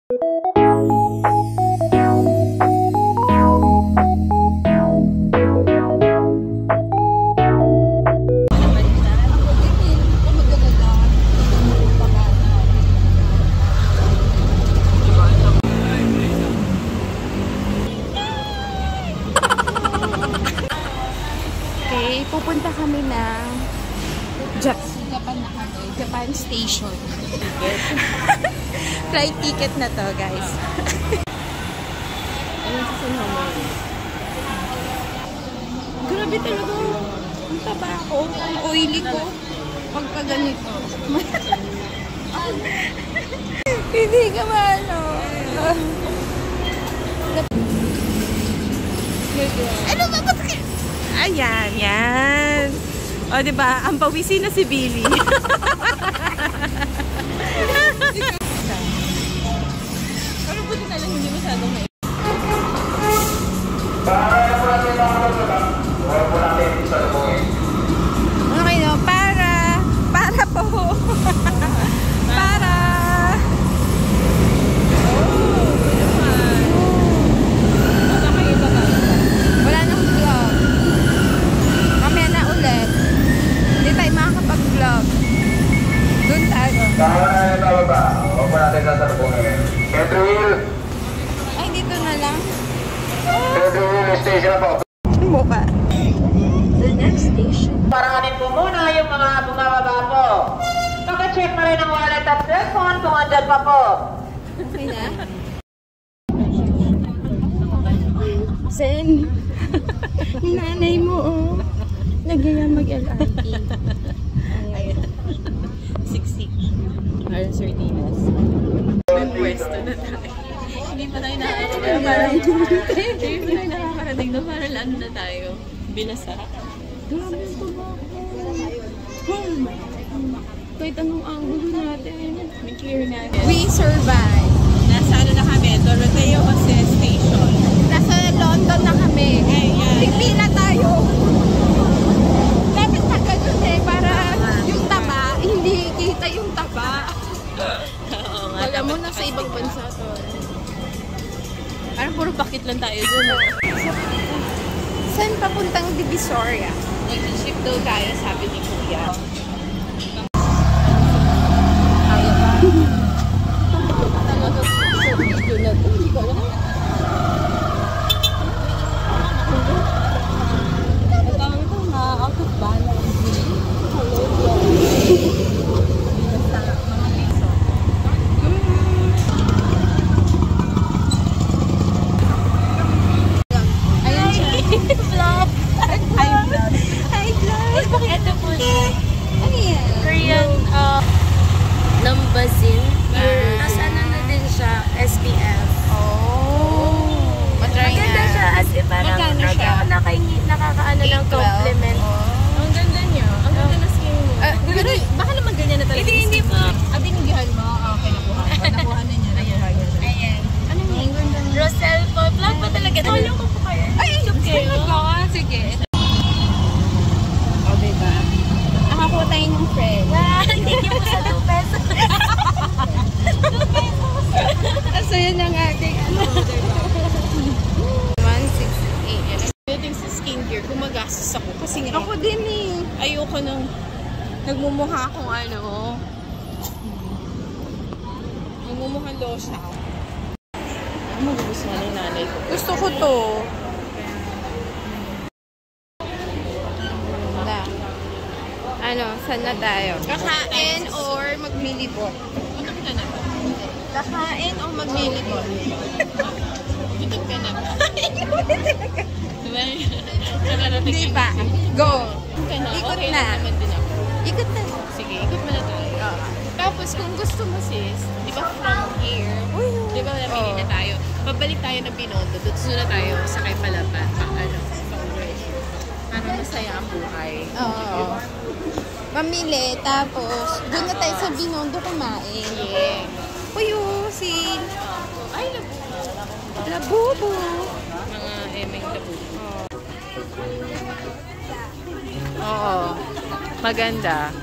Pupunta kami ng Japan Station. Flight ticket na to, guys. Grabe talaga. Ang taba ako. Ang oily ko. Pagka ganito. Hindi ka maano. Ano ba? Ayan, yan. O, diba? Ang pawisin na si Billy. Ano po din alam, hindi masyadong may... Okay, no? Para po. Para. Wala nang vlog. Mamaya na ulit. Hindi tayo makakapag-vlog. Doon tayo. Huwag po natin sasalubungin. Pedro, ay, dito na lang. station na po. Mukha. The next station. Paranganin po muna yung mga bumababa po. Pag-check na rin ang wallet at cellphone kung andyan pa po. Okay na? Sen, yung nanay mo, oh. Nagyaya mag-LRT. Ayan. 60. Aron Sardinas. May pwesto na tayo. Hindi pa tayo nakakarating. Hindi pa tayo nakakarating doon. Parang ano na tayo. Binasa. Grabe yung baba ko. Kahit anong angulo natin. May clear natin. We survive. Nasa ano na kami? Doroteo Jose Station. Nasa London na kami. Tigpi na tayo. Dapat na ganun eh. Para yung taba, hindi kita yung taba. Alam mo, nasa ibang bansa to. Parang puro bakit lang tayo dun. Saan papuntang Divisoria? Nag-ship daw tayo, sabi ni Kuya. Kaya ba? Talaga sa video na ito. Hindi ko alam. Ang tawag ito nga, out of balance. Hello, basta mga piso. Ayan siya. Vlog. Hi, vlog. Hi, vlog. Ito po siya. Ano yan? Korean Lambazin. Tapos ano na din siya, SPF. Oh. Matry na. Maganda siya as in parang nakakaano ng compliment. Ang ganda niya. Ang ganda na skin mo. Pero baka naman ganyan na talaga. Hindi po. Binigyan mo. Okay, nakuha. Nakuha na niya. Ayan. Ano yung ganda niya? Rosel po. Vlog pa talaga. Tulong ko po kayo. Ay, okay. Sige. O, diba? Nakakuha tayo ng friend. Hindi niyo po sa 2 pesos. 2 pesos. So, yun ang ating order ba? 168. Pagdating sa skincare, gumagastos ako. Kasi nga, ako din eh. Ayoko nang nagmumukha akong ano. Nagmumukhang losa. Ano gusto nga ng nanay ko? Gusto ko to. Ano, saan na tayo? Kakain or magmilibot? Ano ka na? Kakain o magmilibot? Ikot ka na. Hindi pa. Go! Ikot na. Ikot na. Sige, ikot mo na tayo. Tapos kung gusto mo sis, di ba from here, di ba napili na tayo, pabalik tayo ng Binondo, doon na tayo sa kay Palaban, para masaya ang buhay. Oo. Mamili, tapos doon na tayo sa Binondo kumain. Yeah. Puyo, sin. Ay, labubo. Labubo. Mga emeng labubo. Oo. Maganda.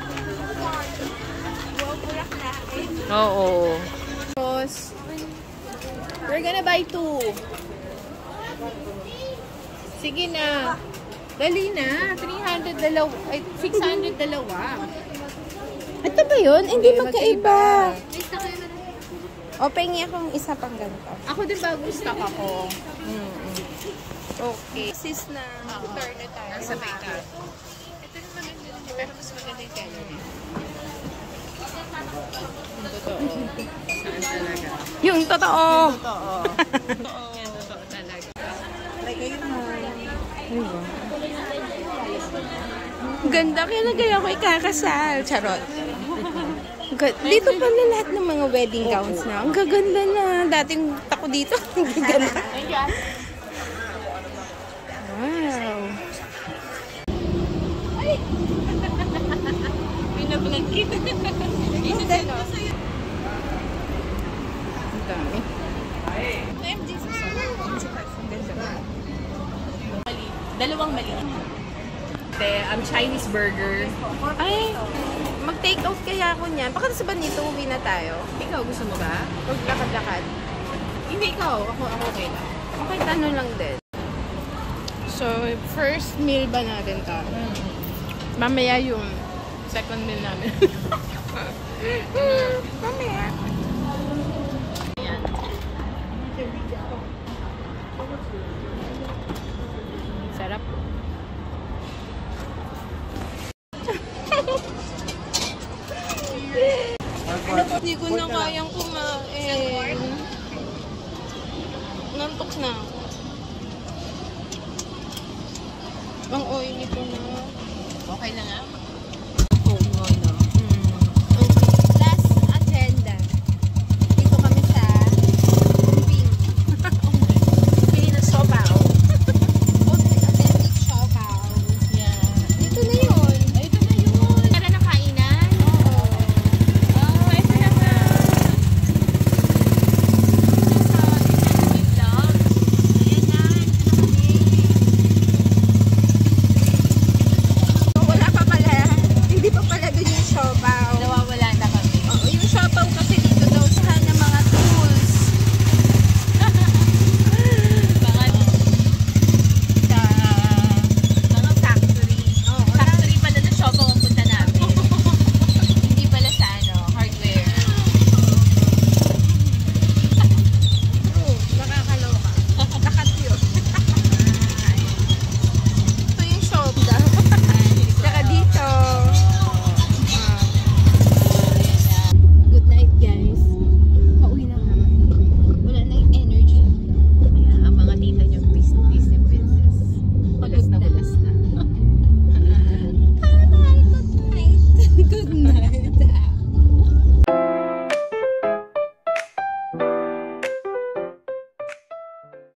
Oo. Tapos, We're gonna buy 2. Sige na. Dali na. 300 dalawa. Ay, 600 dalawa. Ito ba yun? Hindi magkaiba. Magkaiba. O, pengi akong isa pang ganito. Ako din bagong stock ako. Okay. Sis na. Turn na tayo. Sabay ka. Ito yung maganda din. Pero mas maganda yung kanya. Saan talaga? Yung totoo. Totoo. Yan, totoo talaga. Ganda. Kaya na kaya ako ikakasal. Charot. Dito pala lahat ng mga wedding gowns na. Ang gaganda na. Dating tako dito. Ang gaganda. Wow. Pinablog kita. Isa sa ito. Ang dami. Dalawang mali. Chinese burger. Ay, mag-take out kaya ako niyan. Baka sa nito, uwi na tayo. Ikaw, gusto mo ba? Maglakad-lakad. Hindi ikaw. Ako okay lang. Okay, ano lang din. So, first meal ba natin to? Mamaya yung second meal namin. Mamaya. Sarap. Hindi ko na kayang kumain. Nantok na. Ang oily ko na. Okay na nga.